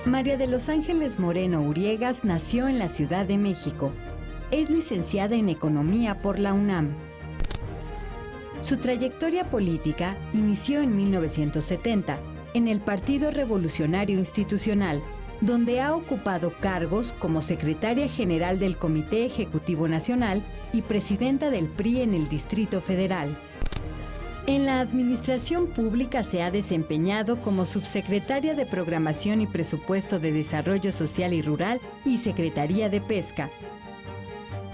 María de los Ángeles Moreno Uriegas nació en la Ciudad de México. Es licenciada en Economía por la UNAM. Su trayectoria política inició en 1970 en el Partido Revolucionario Institucional, donde ha ocupado cargos como secretaria general del Comité Ejecutivo Nacional y presidenta del PRI en el Distrito Federal. En la administración pública se ha desempeñado como subsecretaria de Programación y Presupuesto de Desarrollo Social y Rural y Secretaría de Pesca,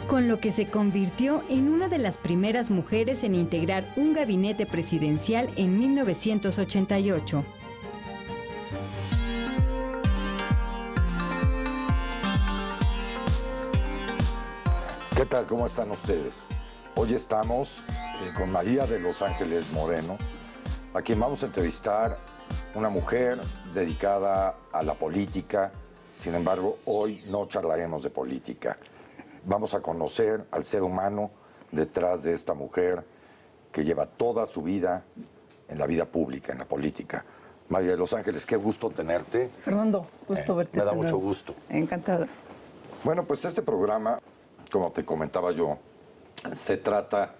con lo que se convirtió en una de las primeras mujeres en integrar un gabinete presidencial en 1988. ¿Qué tal? ¿Cómo están ustedes? Hoy estamos con María de los Ángeles Moreno, a quien vamos a entrevistar, una mujer dedicada a la política. Sin embargo, hoy no charlaremos de política. Vamos a conocer al ser humano detrás de esta mujer que lleva toda su vida en la vida pública, en la política. María de los Ángeles, qué gusto tenerte. Fernando, gusto verte. Me da mucho gusto. Encantada. Bueno, pues este programa, como te comentaba yo, se trata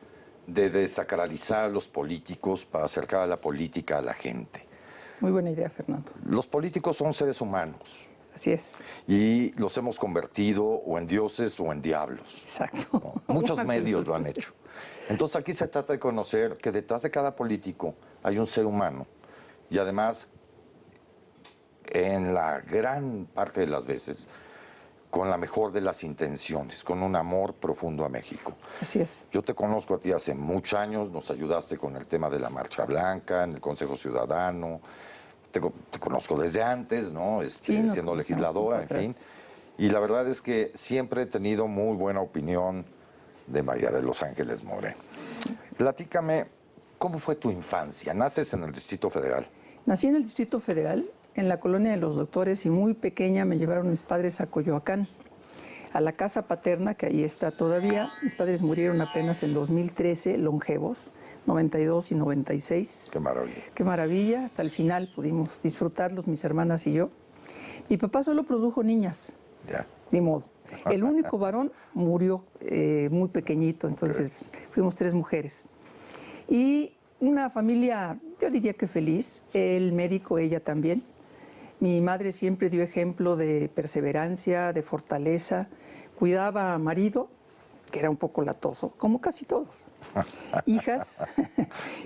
de desacralizar a los políticos para acercar a la política a la gente. Muy buena idea, Fernando. Los políticos son seres humanos. Así es. Y los hemos convertido o en dioses o en diablos. Exacto. ¿No? Muchos medios lo han hecho. Entonces aquí se trata de conocer que detrás de cada político hay un ser humano. Y además, en la gran parte de las veces, con la mejor de las intenciones, con un amor profundo a México. Así es. Yo te conozco a ti hace muchos años, nos ayudaste con el tema de la Marcha Blanca, en el Consejo Ciudadano. Te conozco desde antes, ¿no? Sí, siendo legisladora, en fin. Y la verdad es que siempre he tenido muy buena opinión de María de los Ángeles Moreno. Platícame, ¿cómo fue tu infancia? ¿Naces en el Distrito Federal? Nací en el Distrito Federal, en la colonia de los Doctores, y muy pequeña me llevaron mis padres a Coyoacán, a la casa paterna, que ahí está todavía. Mis padres murieron apenas en 2013, longevos, 92 y 96. Qué maravilla. Qué maravilla, hasta el final pudimos disfrutarlos, mis hermanas y yo. Mi papá solo produjo niñas, Ya. ni modo. El único varón murió muy pequeñito, entonces fuimos 3 mujeres. Y una familia, yo diría que feliz, él médico, ella también. Mi madre siempre dio ejemplo de perseverancia, de fortaleza, cuidaba a marido, que era un poco latoso, como casi todos, hijas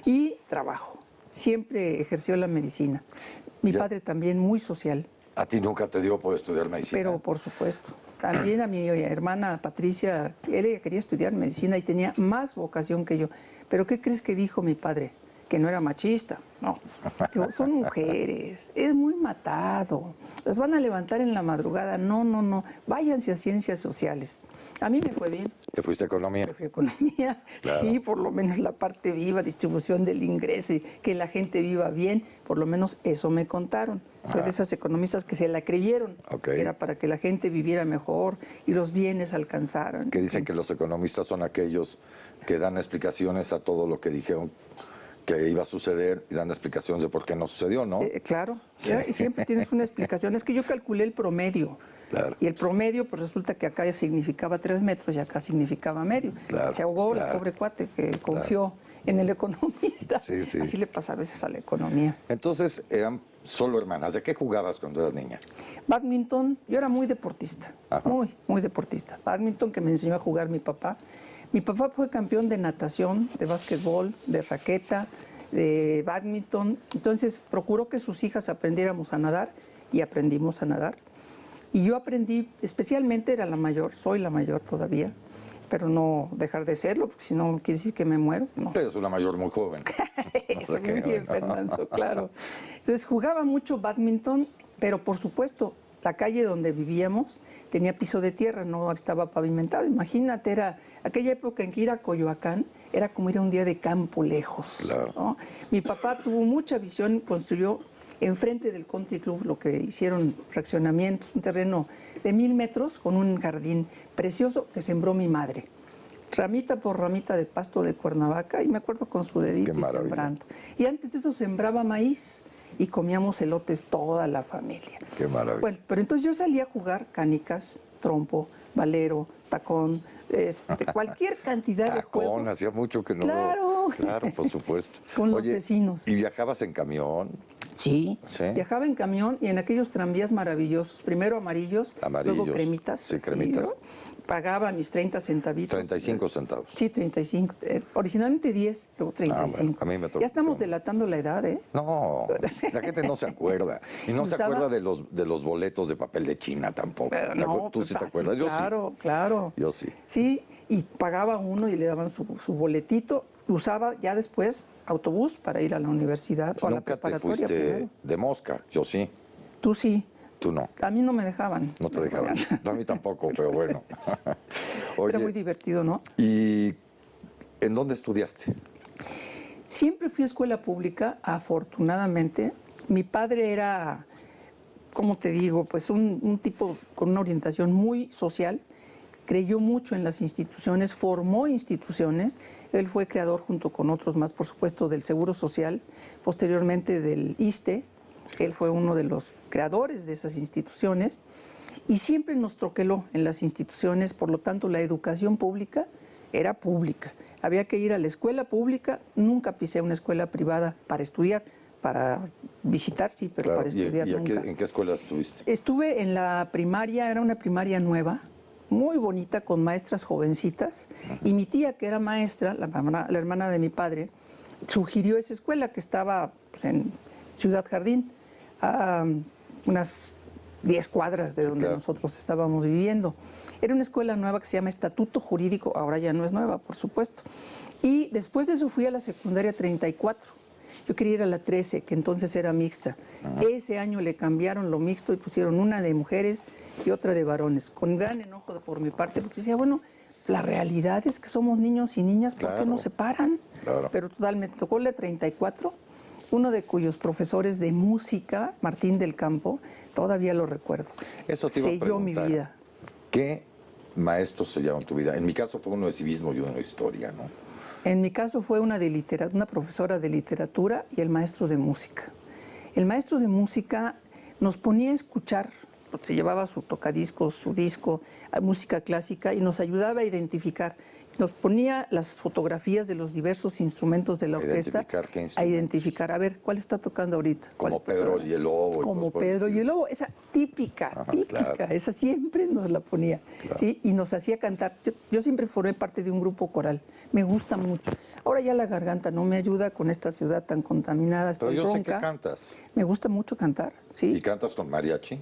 y trabajo. Siempre ejerció la medicina. Mi padre también muy social. ¿A ti nunca te dio por estudiar medicina? Pero por supuesto. También a mi hermana Patricia, ella quería estudiar medicina y tenía más vocación que yo. ¿Pero qué crees que dijo mi padre? Que no era machista, no. Digo, son mujeres, es muy matado, las van a levantar en la madrugada, no, váyanse a ciencias sociales. A mí me fue bien. ¿Te fuiste a economía? Me fui a economía, Claro. Sí, por lo menos la parte viva, distribución del ingreso y que la gente viva bien, por lo menos eso me contaron. Soy de esas economistas que se la creyeron, Okay. Era para que la gente viviera mejor y los bienes alcanzaran. Que dicen que los economistas son aquellos que dan explicaciones a todo lo que dijeron que iba a suceder y dan explicaciones de por qué no sucedió, ¿no? Claro, Sí. y siempre tienes una explicación. Es que yo calculé el promedio. Claro. Y el promedio, pues resulta que acá ya significaba 3 metros y acá significaba medio. Claro, Se ahogó claro. el pobre cuate que confió en el economista. Sí, sí. Así le pasa a veces a la economía. Entonces, eran solo hermanas. ¿De qué jugabas cuando eras niña? Bádminton, yo era muy deportista, Ajá. muy deportista. Bádminton, que me enseñó a jugar mi papá. Mi papá fue campeón de natación, de básquetbol, de raqueta, de bádminton. Entonces procuró que sus hijas aprendiéramos a nadar y aprendimos a nadar. Y yo aprendí, especialmente era la mayor, soy la mayor todavía. Espero no dejar de serlo, porque si no quiere decir que me muero. No. Eres una mayor muy joven. Eso, muy bien, Fernando, claro. Entonces jugaba mucho bádminton, pero por supuesto la calle donde vivíamos tenía piso de tierra, no estaba pavimentado. Imagínate, era aquella época en que ir a Coyoacán era como ir a un día de campo lejos. Claro. ¿No? Mi papá tuvo mucha visión, construyó enfrente del Country Club lo que hicieron fraccionamientos, un terreno de 1000 metros con un jardín precioso que sembró mi madre. Ramita por ramita de pasto de Cuernavaca, y me acuerdo con su dedito y sembrando. Y antes de eso sembraba maíz. y comíamos elotes toda la familia. Qué maravilla. Bueno, pero entonces yo salía a jugar canicas, trompo, valero, tacón, cualquier cantidad de juegos. Tacón, hacía mucho que no Claro. Claro, por supuesto. Con los Oye, vecinos. ¿y viajabas en camión? Sí. Sí. Viajaba en camión y en aquellos tranvías maravillosos, primero amarillos, luego cremitas. Sí, así, cremitas. ¿no? Pagaba mis 30 centavitos. 35 centavos. Sí, 35. Originalmente 10, luego 35. bueno, a mí me tocó. Ya estamos delatando la edad, ¿eh? No, la gente no se acuerda. Y no se Usaba- acuerda de los boletos de papel de China tampoco. Pero ¿Te acuer- no, ¿Tú pues sí te así, acuerdas? Yo claro, claro. Yo sí. Sí, y pagaba uno y le daban su boletito. Usaba ya después autobús para ir a la universidad o a la Nunca te preparatoria. fuiste primero. de mosca. Yo sí. Tú sí. Tú no. A mí no me dejaban. No te dejaban. No, a mí tampoco, pero bueno. Oye, Era muy divertido, ¿no? ¿y en dónde estudiaste? Siempre fui a escuela pública, afortunadamente. Mi padre era, ¿cómo te digo? Pues un tipo con una orientación muy social. Creyó mucho en las instituciones, formó instituciones. Él fue creador, junto con otros más, por supuesto, del Seguro Social, posteriormente del ISSSTE. Él fue uno de los creadores de esas instituciones y siempre nos troqueló en las instituciones. Por lo tanto, la educación pública era pública. Había que ir a la escuela pública. Nunca pisé una escuela privada para estudiar, para visitar, sí, pero Claro, para estudiar ¿y nunca. en qué escuela estuviste? Estuve en la primaria, era una primaria nueva, muy bonita, con maestras jovencitas. Y mi tía, que era maestra, la hermana de mi padre, sugirió esa escuela que estaba pues, en Ciudad Jardín, a unas 10 cuadras de donde claro. nosotros estábamos viviendo. Era una escuela nueva que se llama Estatuto Jurídico, ahora ya no es nueva, por supuesto. Y después de eso fui a la secundaria 34. Yo quería ir a la 13, que entonces era mixta. Ese año le cambiaron lo mixto y pusieron una de mujeres y otra de varones, con gran enojo por mi parte, porque decía, bueno, la realidad es que somos niños y niñas, ¿por qué Claro. nos separan? Claro. Pero total, me tocó la 34, uno de cuyos profesores de música, Martín del Campo, todavía lo recuerdo. Eso te iba a Selló mi preguntar. vida. ¿Qué maestros sellaron tu vida? En mi caso fue uno de civismo y uno de historia, ¿no? En mi caso fue una profesora de literatura y el maestro de música. El maestro de música nos ponía a escuchar, se llevaba su tocadiscos, su disco, música clásica y nos ayudaba a identificar. Nos ponía las fotografías de los diversos instrumentos de la orquesta. Identificar qué A instrumentos. identificar, a ver, ¿cuál está tocando ahorita? ¿Cuál Como está Pedro tocando? y el Lobo. y Como cosas por el Pedro y estilo. el Lobo, esa típica, Ajá, típica, claro. esa siempre nos la ponía, ¿sí? Y nos hacía cantar. Yo siempre formé parte de un grupo coral, me gusta mucho. Ahora ya la garganta no me ayuda con esta ciudad tan contaminada, Pero estoy yo sé que ronca. cantas. Me gusta mucho cantar, ¿sí? ¿Y cantas con mariachi?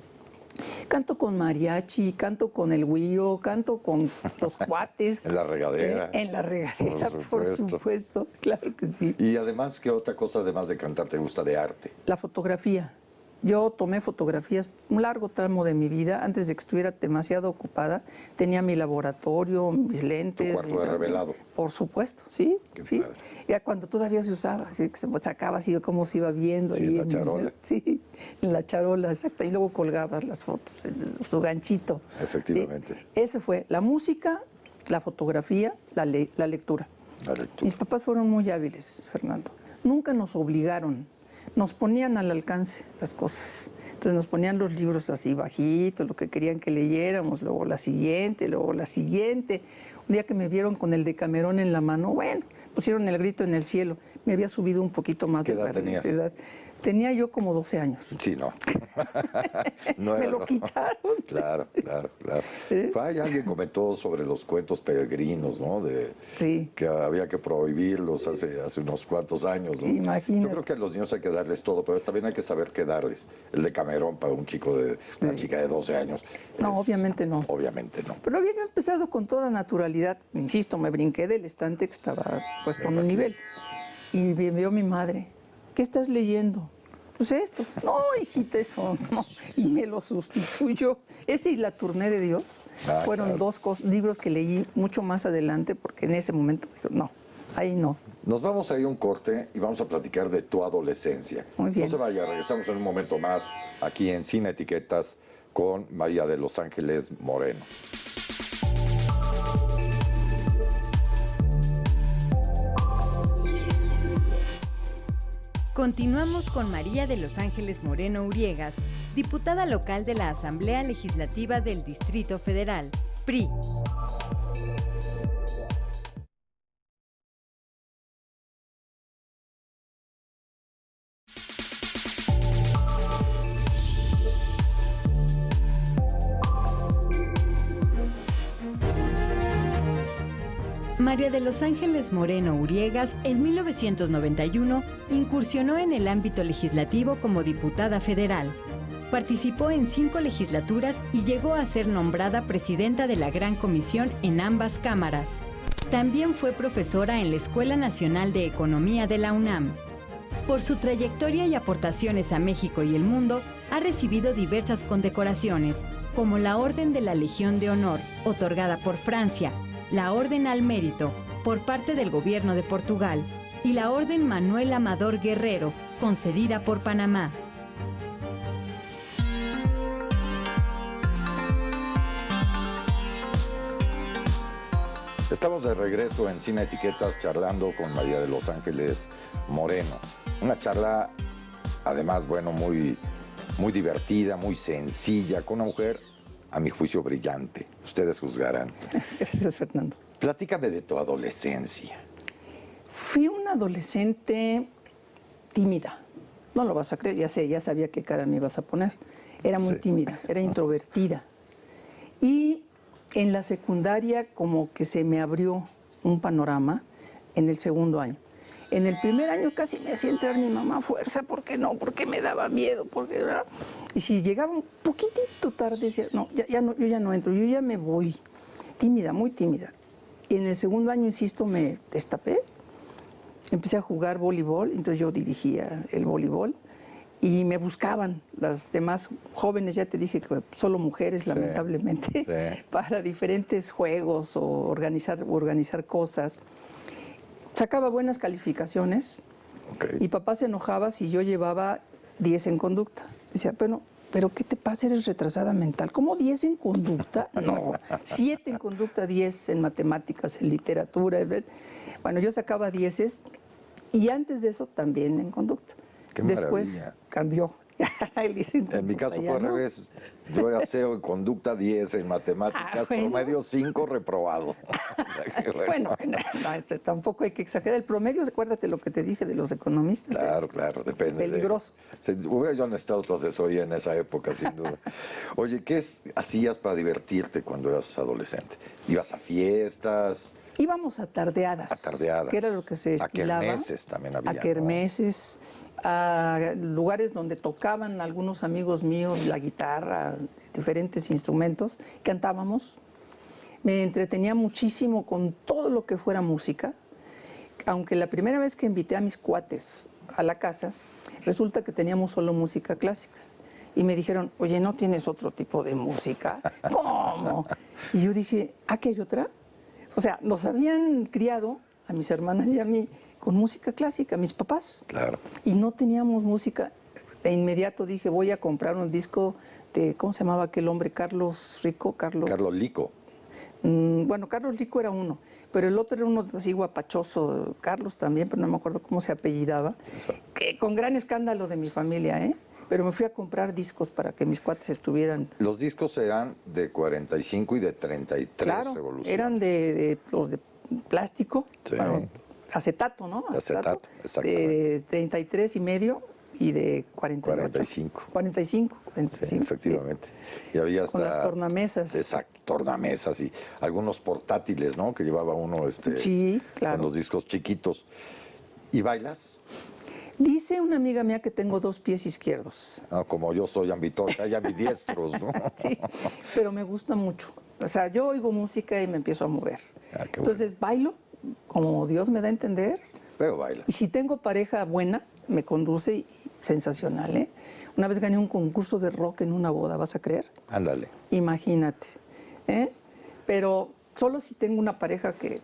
Canto con mariachi, canto con el güiro, canto con los cuates. En la regadera. En la regadera, Por por supuesto. supuesto, claro que sí. Y además, ¿qué otra cosa además de cantar te gusta de arte? La fotografía. Yo tomé fotografías un largo tramo de mi vida, antes de que estuviera demasiado ocupada. Tenía mi laboratorio, mis lentes. cuarto de revelado. Por supuesto, sí. Qué sí. padre. Ya cuando todavía se usaba, así que se sacaba así cómo se iba viendo. Sí, ahí en la charola. Sí, en la charola, exacto. Y luego colgabas las fotos en su ganchito. Efectivamente. Sí. Ese fue la música, la fotografía, la lectura. La lectura. Mis papás fueron muy hábiles, Fernando. Nunca nos obligaron, nos ponían al alcance las cosas. Entonces nos ponían los libros así bajitos, lo que querían que leyéramos, luego la siguiente, luego la siguiente. Un día que me vieron con el Decamerón en la mano, bueno, pusieron el grito en el cielo. Me había subido un poquito más ¿Qué de edad tenías? edad. Tenía yo como 12 años. Sí, no. No Me era, lo no. quitaron. Claro, claro, claro. ¿Sí? Alguien comentó sobre los cuentos peregrinos, ¿no? Sí. Que había que prohibirlos hace unos cuantos años, ¿no? Imagínate. Yo creo que a los niños hay que darles todo, pero también hay que saber qué darles. El de Camerón para una chica de 12 años. No, obviamente no. Obviamente no. Pero había yo empezado con toda naturalidad. Insisto, me brinqué del estante que estaba puesto en un nivel. Y me vio mi madre. ¿Qué estás leyendo? Pues esto. No, hijita, eso no. Y me lo sustituyó. Ese y La Tournée de Dios fueron claro. dos libros que leí mucho más adelante porque en ese momento dije, no, ahí no. Nos vamos a ir a un corte y vamos a platicar de tu adolescencia. Muy bien. No se vaya, regresamos en un momento más aquí en Sin Etiquetas con María de Los Ángeles Moreno. Continuamos con María de los Ángeles Moreno Uriegas, diputada local de la Asamblea Legislativa del Distrito Federal, PRI. María de los Ángeles Moreno Uriegas, en 1991, incursionó en el ámbito legislativo como diputada federal. Participó en 5 legislaturas y llegó a ser nombrada presidenta de la Gran Comisión en ambas cámaras. También fue profesora en la Escuela Nacional de Economía de la UNAM. Por su trayectoria y aportaciones a México y el mundo, ha recibido diversas condecoraciones, como la Orden de la Legión de Honor, otorgada por Francia, la Orden al Mérito, por parte del Gobierno de Portugal, y la Orden Manuel Amador Guerrero, concedida por Panamá. Estamos de regreso en Sin Etiquetas charlando con María de los Ángeles Moreno. Una charla, además, bueno, muy divertida, muy sencilla, con una mujer, a mi juicio, brillante. Ustedes juzgarán. Gracias, Fernando. Platícame de tu adolescencia. Fui una adolescente tímida. No lo vas a creer, ya sabía qué cara me ibas a poner. Era muy tímida, era introvertida. Y en la secundaria como que se me abrió un panorama en el segundo año. En el primer año casi me hacía entrar mi mamá a fuerza, ¿por qué no? Porque me daba miedo, porque ¿verdad? Y si llegaba un poquitito tarde, decía, no, yo ya no entro, yo ya me voy. Tímida, muy tímida. Y en el segundo año, insisto, me destapé, empecé a jugar voleibol, entonces yo dirigía el voleibol y me buscaban las demás jóvenes, ya te dije que solo mujeres, sí, lamentablemente, sí, para diferentes juegos o organizar cosas. Sacaba buenas calificaciones, okay, y papá se enojaba si yo llevaba 10 en conducta. Decía, pero ¿qué te pasa? Eres retrasada mental. ¿Cómo 10 en conducta? No, 7 en conducta, 10 en matemáticas, en literatura. Bueno, yo sacaba 10 y antes de eso también en conducta. Qué después maravilla. Cambió. En mi caso fue al revés. Yo era CEO en conducta, 10 en matemáticas, bueno, promedio 5 reprobado. Bueno, no, tampoco hay que exagerar. El promedio, acuérdate lo que te dije de los economistas. Claro, depende. Peligroso. Hubiera yo necesitado tu asesoría en esa época, sin duda. Oye, ¿qué hacías para divertirte cuando eras adolescente? ¿Ibas a fiestas? Íbamos a tardeadas. Que era lo que se estilaba. A kermeses también había. A kermeses, ¿no? A lugares donde tocaban algunos amigos míos la guitarra, diferentes instrumentos, cantábamos. Me entretenía muchísimo con todo lo que fuera música, aunque la primera vez que invité a mis cuates a la casa, resulta que teníamos solo música clásica. Y me dijeron, oye, ¿no tienes otro tipo de música? ¿Cómo? Y yo dije, ¿qué hay otra? O sea, nos habían criado, a mis hermanas y a mí, con música clásica, mis papás. Claro. Y no teníamos música. De inmediato dije, voy a comprar un disco de, ¿cómo se llamaba aquel hombre? Carlos Lico. Bueno, Carlos Lico era uno, pero el otro era uno así guapachoso, Carlos también, pero no me acuerdo cómo se apellidaba, que con gran escándalo de mi familia, ¿eh? Pero me fui a comprar discos para que mis cuates estuvieran. Los discos eran de 45 y de 33 revoluciones. Eran de los de plástico, sí, bueno, acetato, ¿no? Acetato, exactamente. De 33 y medio y de 45. 45, sí, efectivamente. Sí. Y había hasta, con las tornamesas. Exacto, tornamesas y algunos portátiles, ¿no? Que llevaba uno sí, claro, con los discos chiquitos. ¿Y bailas? Dice una amiga mía que tengo 2 pies izquierdos. Como yo soy ambidiestros, ¿no? Sí, pero me gusta mucho. O sea, yo oigo música y me empiezo a mover. Entonces bailo como Dios me da a entender. Pero baila. Y si tengo pareja buena, me conduce sensacional, ¿eh? Una vez gané un concurso de rock en una boda, ¿vas a creer? Ándale. Imagínate, ¿eh? Pero solo si tengo una pareja que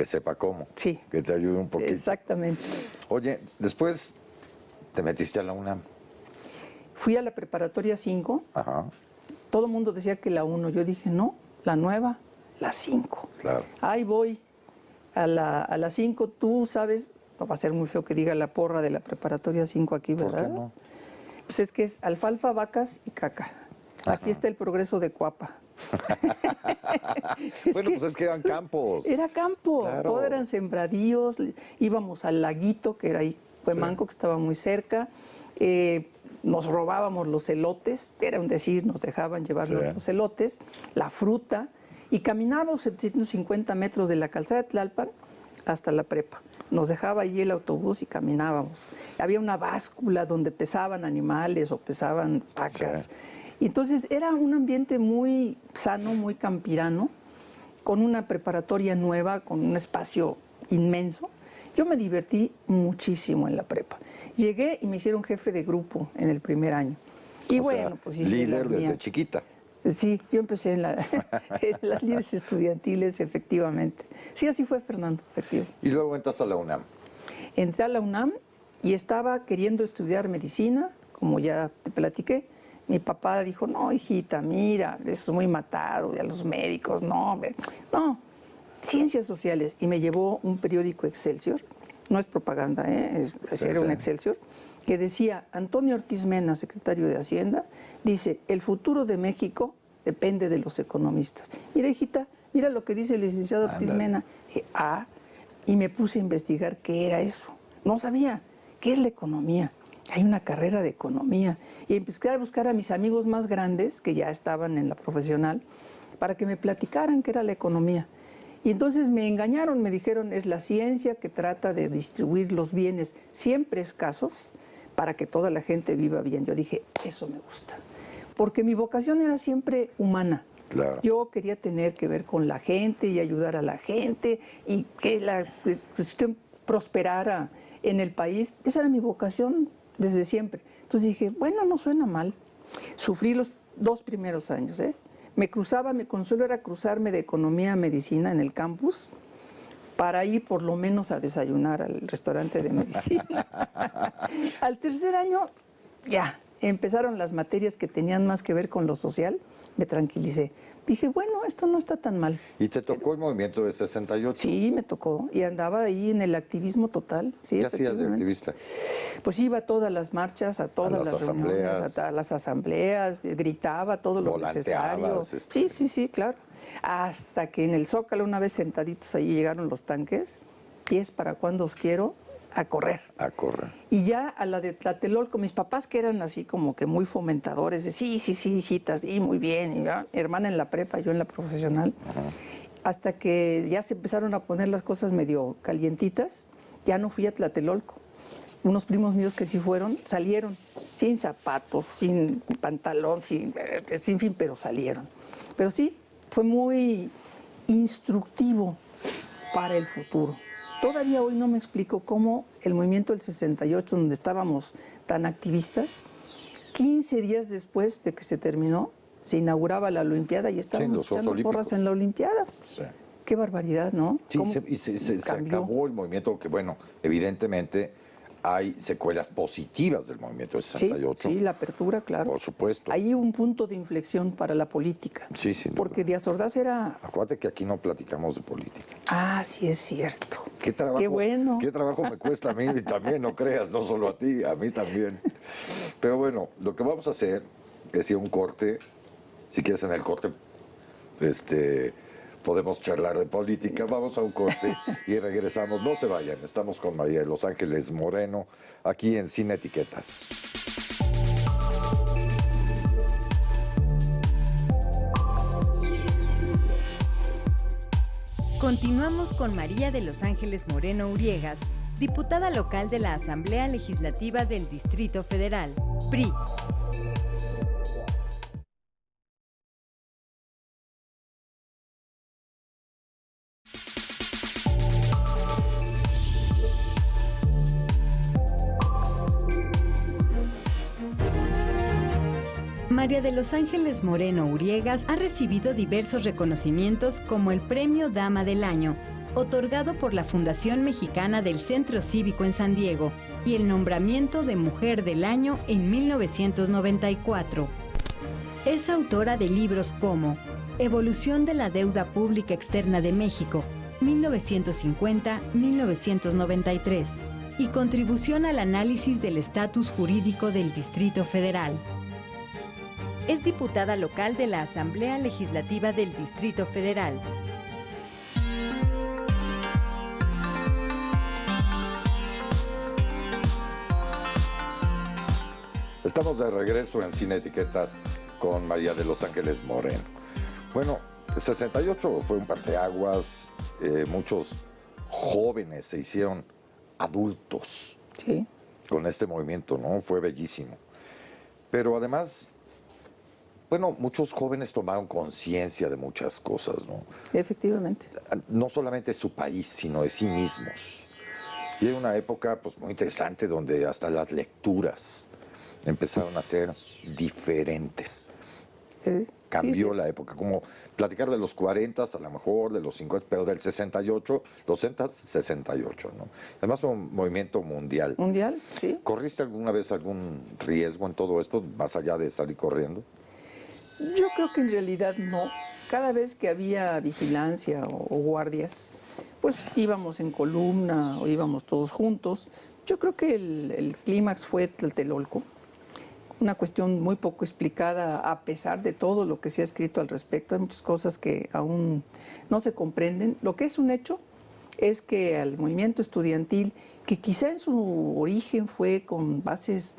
sepa cómo. Sí. Que te ayude un poquito. Exactamente. Oye, después te metiste a la UNAM. Fui a la preparatoria 5. Ajá. Todo el mundo decía que la 1. Yo dije, no, la nueva, la 5. Claro. Ahí voy a la 5. Tú sabes, no va a ser muy feo que diga la porra de la preparatoria 5 aquí, ¿verdad? ¿Por qué no? Pues es que es alfalfa, vacas y caca. La fiesta del progreso de Cuapa. Bueno, pues es que eran campos. Era campo, Claro. todo eran sembradíos, íbamos al laguito, que era ahí, Cuemanco, que estaba muy cerca, nos robábamos los elotes, era un decir, nos dejaban llevarnos los elotes, la fruta, y caminábamos 750 metros de la calzada de Tlalpan hasta la prepa. Nos dejaba allí el autobús y caminábamos. Había una báscula donde pesaban animales o pesaban vacas. Sí. Y entonces era un ambiente muy sano, muy campirano, con una preparatoria nueva, con un espacio inmenso. Yo me divertí muchísimo en la prepa. Llegué y me hicieron jefe de grupo en el primer año. Y O bueno, sea, pues hice líder las desde mías. chiquita. Sí, yo empecé en las líderes estudiantiles, efectivamente. Sí, así fue, Fernando, efectivamente. Y luego entras a la UNAM. Entré a la UNAM y estaba queriendo estudiar medicina, como ya te platiqué. Mi papá dijo, no, hijita, mira, eso es muy matado, ya los médicos, no, hombre, no, ciencias sociales. Y me llevó un periódico Excelsior, no es propaganda, era un Excelsior, que decía, Antonio Ortiz Mena, secretario de Hacienda, dice, el futuro de México depende de los economistas. Mira, hijita, mira lo que dice el licenciado Ortiz Mena. Dije, y me puse a investigar qué era eso. No sabía qué es la economía. Hay una carrera de economía. Y empecé a buscar a mis amigos más grandes, que ya estaban en la profesional, para que me platicaran qué era la economía. Y entonces me engañaron, me dijeron, es la ciencia que trata de distribuir los bienes siempre escasos para que toda la gente viva bien. Yo dije, eso me gusta. Porque mi vocación era siempre humana. Claro. Yo quería tener que ver con la gente y ayudar a la gente y que la cuestión prosperara en el país. Esa era mi vocación desde siempre. Entonces dije, bueno, no suena mal. Sufrí los 2 primeros años, Me cruzaba, mi consuelo era cruzarme de economía a medicina en el campus para ir por lo menos a desayunar al restaurante de medicina. Al tercer año, ya, empezaron las materias que tenían más que ver con lo social, me tranquilicé. Dije, bueno, esto no está tan mal. ¿Y te tocó el movimiento de 68? Sí, me tocó. Y andaba ahí en el activismo total. Sí, ¿Qué hacías de efectivamente. activista? Pues iba a todas las marchas, a todas las las reuniones, asambleas. a las asambleas, gritaba todo lo necesario. Volanteabas, Sí, claro. Hasta que en el Zócalo, una vez sentaditos allí, llegaron los tanques. Y es para cuando os quiero, a correr. A correr. Y ya a la de Tlatelolco, mis papás que eran así como que muy fomentadores, de sí, hijitas, y muy bien, y ya, hermana en la prepa, yo en la profesional, hasta que ya se empezaron a poner las cosas medio calientitas, ya no fui a Tlatelolco. Unos primos míos que sí fueron, salieron sin zapatos, sin pantalón, sin fin, pero salieron. Pero sí, fue muy instructivo para el futuro. Todavía hoy no me explico cómo el movimiento del 68, donde estábamos tan activistas, 15 días después de que se terminó, se inauguraba la Olimpiada y estábamos echando porras en la Olimpiada. Sí. Qué barbaridad, ¿no? Sí, se acabó el movimiento, que bueno, evidentemente hay secuelas positivas del movimiento del 68. Sí, la apertura, claro. Por supuesto. Hay un punto de inflexión para la política. Sí, sin duda. Porque Díaz Ordaz era... Acuérdate que aquí no platicamos de política. Ah, sí, es cierto. ¿Qué trabajo, Qué bueno. ¿Qué trabajo me cuesta a mí? Y también, no creas, no solo a ti, a mí también. Pero bueno, lo que vamos a hacer es ir a un corte. Si quieres, en el corte podemos charlar de política. Vamos a un corte y regresamos. No se vayan, estamos con María de Los Ángeles Moreno, aquí en Sin Etiquetas. Continuamos con María de Los Ángeles Moreno Uriegas, diputada local de la Asamblea Legislativa del Distrito Federal, PRI. María de Los Ángeles Moreno Uriegas ha recibido diversos reconocimientos como el Premio Dama del Año, otorgado por la Fundación Mexicana del Centro Cívico en San Diego, y el nombramiento de Mujer del Año en 1994. Es autora de libros como Evolución de la Deuda Pública Externa de México, 1950-1993, y contribución al análisis del estatus jurídico del Distrito Federal. Es diputada local de la Asamblea Legislativa del Distrito Federal. Estamos de regreso en Sin Etiquetas con María de Los Ángeles Moreno. Bueno, 68 fue un parteaguas, muchos jóvenes se hicieron adultos con este movimiento, ¿no? Fue bellísimo. Pero además, bueno, muchos jóvenes tomaron conciencia de muchas cosas, ¿no? Efectivamente. No solamente de su país, sino de sí mismos. Y hay una época pues, muy interesante donde hasta las lecturas empezaron a ser diferentes. Cambió la época, como platicar de los 40 a lo mejor, de los 50, pero del 68, los 68, ¿no? Además fue un movimiento mundial. Mundial, sí. ¿Corriste alguna vez algún riesgo en todo esto, más allá de salir corriendo? Yo creo que en realidad no. Cada vez que había vigilancia o guardias, pues íbamos en columna o íbamos todos juntos. Yo creo que el clímax fue Tlatelolco. Una cuestión muy poco explicada a pesar de todo lo que se ha escrito al respecto. Hay muchas cosas que aún no se comprenden. Lo que es un hecho es que al movimiento estudiantil, que quizá en su origen fue con bases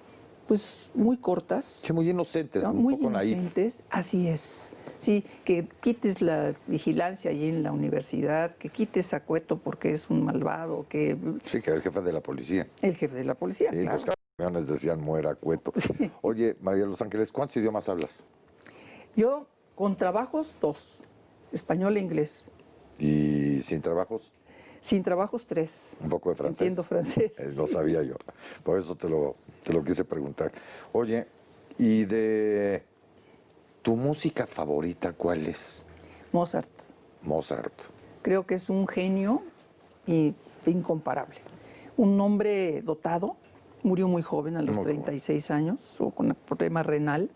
pues muy cortas. Sí, muy inocentes, ¿no? un Muy poco inocentes, así es. Sí, que quites la vigilancia allí en la universidad, que quites a Cueto porque es un malvado, que... Sí, que era el jefe de la policía. El jefe de la policía, sí, claro. Los camiones decían muera Cueto. Sí. Oye, María de Los Ángeles, ¿cuántos idiomas hablas? Yo, con trabajos, 2. Español e inglés. ¿Y sin trabajos? Sin trabajos, 3. Un poco de francés. Entiendo francés. Lo sabía yo. Por eso te lo quise preguntar. Oye, ¿y de tu música favorita cuál es? Mozart. Mozart. Creo que es un genio y incomparable. Un hombre dotado, murió muy joven, a los 36 años, o con un problema renal,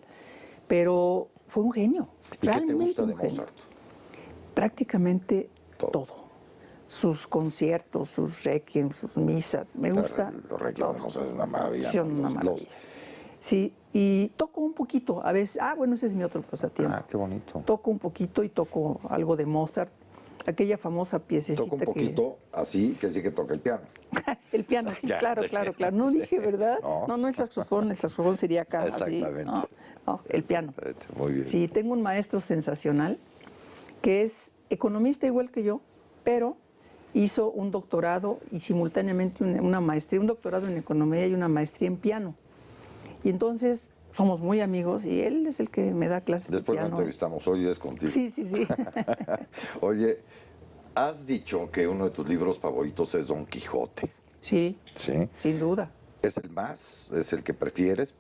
pero fue un genio. ¿Y qué te gusta de Mozart? Prácticamente todo. Sus conciertos, sus requiem, sus misas, me gusta. Los requiem de Mozart es una maravilla. Son una maravilla. Sí, y toco un poquito, a veces, bueno, ese es mi otro pasatiempo. Qué bonito. Toco un poquito y toco algo de Mozart, aquella famosa piececita que... Toco un poquito, así, que sí que toca el piano. El piano, sí, claro. No dije, ¿verdad? No el saxofón sería acá, exactamente. Así. No, el piano. Muy bien. Sí, tengo un maestro sensacional que es economista igual que yo, pero hizo un doctorado y simultáneamente una maestría, un doctorado en economía y una maestría en piano. Y entonces somos muy amigos y él es el que me da clases de piano. Después lo entrevistamos, hoy es contigo. Sí. Oye, has dicho que uno de tus libros favoritos es Don Quijote. Sí, Sí. Sin duda. ¿Es el más? ¿Es el que prefieres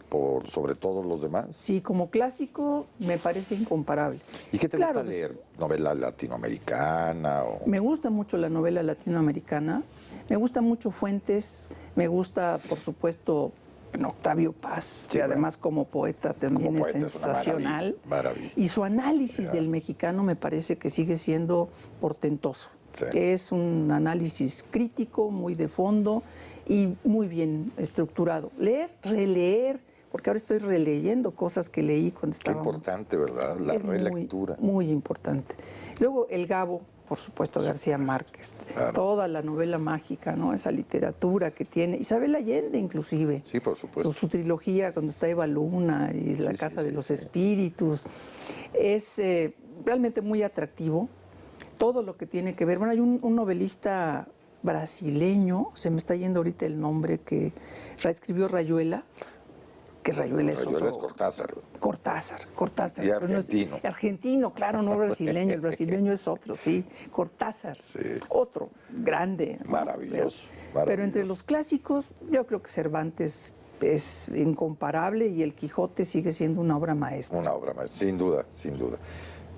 por sobre todos los demás? Sí, como clásico me parece incomparable. ¿Y qué te gusta leer? ¿Novela latinoamericana? Me gusta mucho la novela latinoamericana, me gusta mucho Fuentes, me gusta, por supuesto, Octavio Paz, que además como poeta también es sensacional. Maravilla. Y su análisis del mexicano me parece que sigue siendo portentoso. Sí. Es un análisis crítico, muy de fondo y muy bien estructurado. Leer, releer, porque ahora estoy releyendo cosas que leí cuando estaba... Qué importante, ¿verdad? La relectura. Muy importante. Luego El Gabo, por supuesto, García Márquez. Claro. Toda la novela mágica, ¿no? Esa literatura que tiene. Isabel Allende, inclusive. Sí, por supuesto. Su trilogía, cuando está Eva Luna y La Casa de los Espíritus. Es realmente muy atractivo. Todo lo que tiene que ver. Bueno, hay un novelista brasileño, se me está yendo ahorita el nombre, que escribió Rayuela. Que Rayuela es Cortázar. Cortázar. Y argentino. Argentino, claro, no brasileño. El brasileño es otro, sí. Cortázar. Sí. Otro, grande. Maravilloso. Pero entre los clásicos, yo creo que Cervantes es incomparable y El Quijote sigue siendo una obra maestra. Una obra maestra, sin duda, sin duda.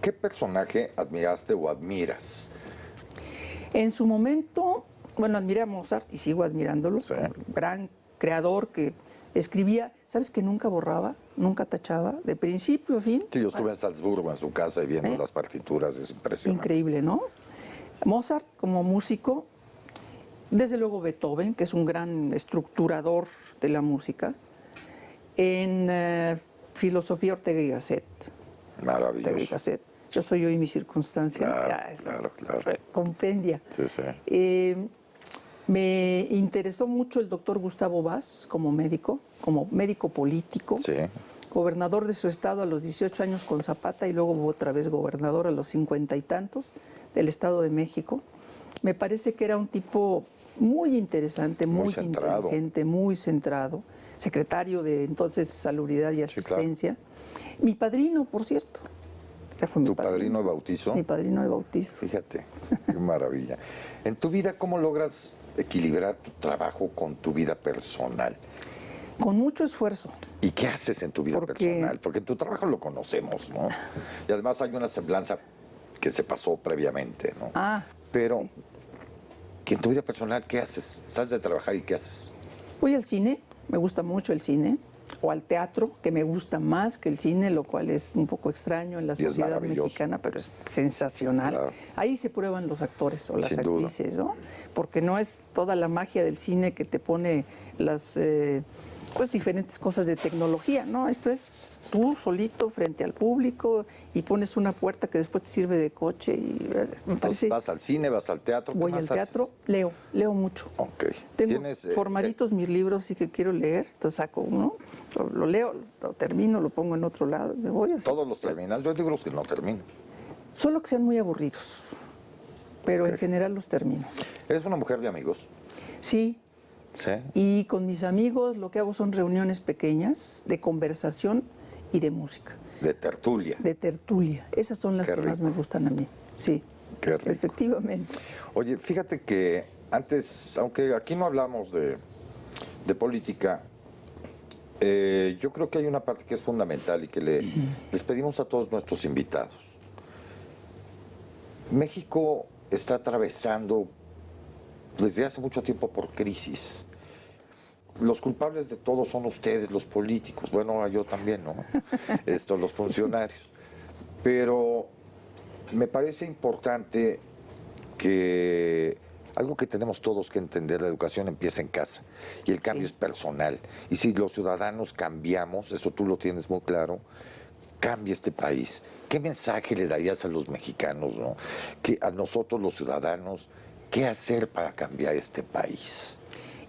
¿Qué personaje admiraste o admiras? En su momento, admiré a Mozart y sigo admirándolo. Sí. Gran creador que escribía, ¿sabes que nunca borraba? Nunca tachaba, de principio a fin. Sí, yo estuve en Salzburgo, en su casa, y viendo las partituras, es impresionante. Increíble, ¿no? Mozart, como músico, desde luego Beethoven, que es un gran estructurador de la música, en filosofía Ortega y Gasset. Maravilloso. Ortega y Gasset. Yo soy yo y mi circunstancia. Claro, claro. Compendia. Sí, sí. Me interesó mucho el doctor Gustavo Vaz como médico político. Sí. Gobernador de su estado a los 18 años con Zapata y luego otra vez gobernador a los 50 y tantos del Estado de México. Me parece que era un tipo muy interesante, muy inteligente, muy centrado. Secretario de entonces Salubridad y Asistencia. Sí, claro. Mi padrino, por cierto. Fue mi padrino de bautizo? Mi padrino de bautizo. Fíjate, qué maravilla. En tu vida, ¿cómo logras equilibrar tu trabajo con tu vida personal? Con mucho esfuerzo. ¿Y qué haces en tu vida personal? Porque en tu trabajo lo conocemos, ¿no? Y además hay una semblanza que se pasó previamente, ¿no? Pero, ¿que en tu vida personal qué haces? ¿Sales de trabajar y qué haces? Voy al cine, me gusta mucho el cine, o al teatro, que me gusta más que el cine, lo cual es un poco extraño en la sociedad mexicana, pero es sensacional. Claro. Ahí se prueban los actores o las actrices, ¿no? Porque no es toda la magia del cine que te pone las pues diferentes cosas de tecnología, ¿no? Esto es tú solito frente al público y pones una puerta que después te sirve de coche. Y entonces, ¿vas al cine, vas al teatro? Voy al teatro, leo mucho. Ok. Tengo formaditos mis libros, sí que quiero leer, entonces saco uno, lo leo, lo termino, lo pongo en otro lado, me voy así. ¿Todos los terminas? Yo digo los que no termino. Solo que sean muy aburridos, pero en general los termino. ¿Eres una mujer de amigos? Sí. ¿Sí? Y con mis amigos lo que hago son reuniones pequeñas de conversación y de música. ¿De tertulia? De tertulia. Esas son las que más me gustan a mí. Sí. Qué rico. Efectivamente. Oye, fíjate que antes, aunque aquí no hablamos de política, yo creo que hay una parte que es fundamental y que les pedimos a todos nuestros invitados. México está atravesando desde hace mucho tiempo por crisis. Los culpables de todo son ustedes, los políticos. Bueno, yo también, ¿no? Los funcionarios. Pero me parece importante que algo que tenemos todos que entender, la educación empieza en casa y el cambio es personal. Y si los ciudadanos cambiamos, eso tú lo tienes muy claro, cambia este país. ¿Qué mensaje le darías a los mexicanos, ¿no? Que a nosotros los ciudadanos, ¿qué hacer para cambiar este país?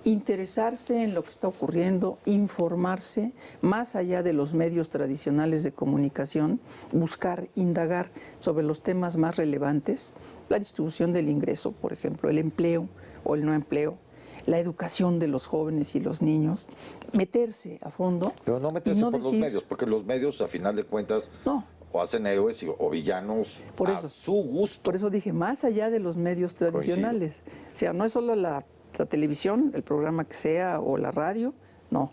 Interesarse en lo que está ocurriendo, informarse más allá de los medios tradicionales de comunicación, buscar, indagar sobre los temas más relevantes, la distribución del ingreso, por ejemplo, el empleo o el no empleo, la educación de los jóvenes y los niños, meterse a fondo. Pero no meterse por los medios, porque los medios, a final de cuentas, o hacen héroes o villanos a su gusto. Por eso dije, más allá de los medios tradicionales. Coincido. O sea, no es solo la televisión, el programa que sea, o la radio, no.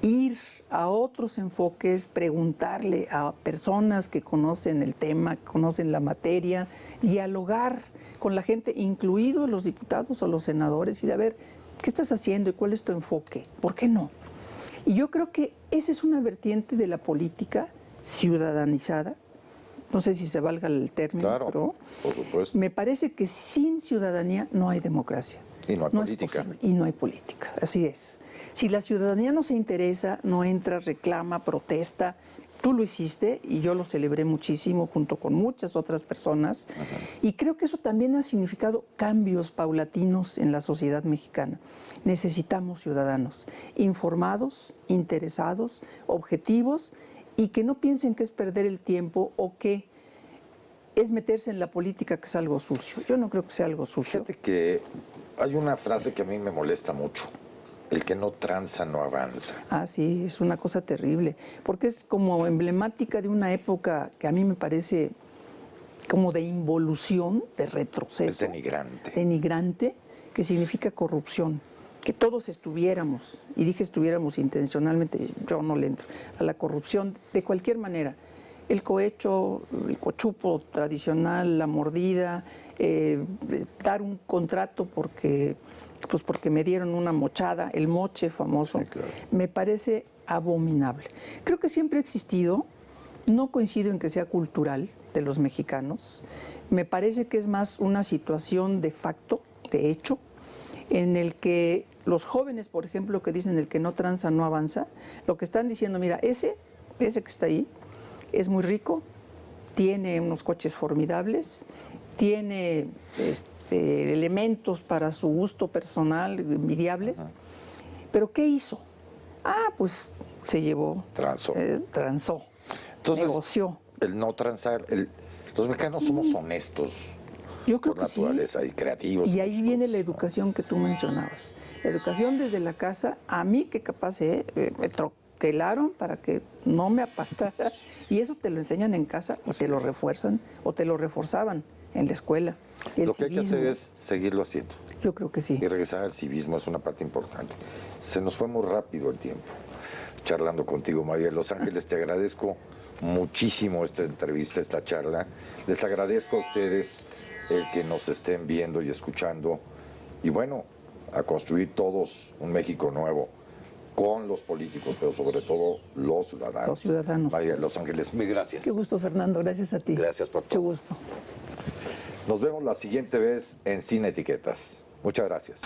Ir a otros enfoques, preguntarle a personas que conocen el tema, que conocen la materia, dialogar con la gente, incluidos los diputados o los senadores, y saber qué estás haciendo y cuál es tu enfoque, ¿por qué no? Y yo creo que esa es una vertiente de la política ciudadanizada. No sé si se valga el término, claro, pero por supuesto. Me parece que sin ciudadanía no hay democracia. Y no hay política. Y no hay política, así es. Si la ciudadanía no se interesa, no entra, reclama, protesta, tú lo hiciste y yo lo celebré muchísimo junto con muchas otras personas. Y creo que eso también ha significado cambios paulatinos en la sociedad mexicana. Necesitamos ciudadanos informados, interesados, objetivos y que no piensen que es perder el tiempo o que es meterse en la política, que es algo sucio. Yo no creo que sea algo sucio. Fíjate que hay una frase que a mí me molesta mucho. El que no tranza no avanza. Ah, sí, es una cosa terrible. Porque es como emblemática de una época que a mí me parece como de involución, de retroceso. Es denigrante. Denigrante, que significa corrupción. Que todos estuviéramos, y dije estuviéramos intencionalmente, yo no le entro, a la corrupción de cualquier manera. El cohecho, el cochupo tradicional, la mordida, dar un contrato porque me dieron una mochada, el moche famoso, sí, claro. Me parece abominable. Creo que siempre ha existido, no coincido en que sea cultural de los mexicanos, me parece que es más una situación de facto, de hecho, en el que los jóvenes, por ejemplo, que dicen el que no tranza no avanza, lo que están diciendo, mira, ese que está ahí es muy rico, tiene unos coches formidables, tiene elementos para su gusto personal envidiables, pero ¿qué hizo? Pues se llevó, transó, entonces, negoció. El no transar, los mexicanos somos honestos. Yo creo por que naturaleza sí. y creativos. Y ahí justos, viene la ¿no? educación que tú mencionabas. La educación desde la casa, a mí que capaz me troquelaron para que no me apartara. Y eso te lo enseñan en casa y te lo refuerzan o te lo reforzaban en la escuela. Lo que hay que hacer es seguirlo haciendo. Yo creo que sí. Y regresar al civismo es una parte importante. Se nos fue muy rápido el tiempo. Charlando contigo, María de Los Ángeles, te agradezco muchísimo esta entrevista, esta charla. Les agradezco a ustedes el que nos estén viendo y escuchando. Y bueno, a construir todos un México nuevo con los políticos, pero sobre todo los ciudadanos. Los ciudadanos. María de Los Ángeles, muy gracias. Qué gusto, Fernando. Gracias a ti. Gracias por todo. Mucho gusto. Nos vemos la siguiente vez en Sin Etiquetas. Muchas gracias.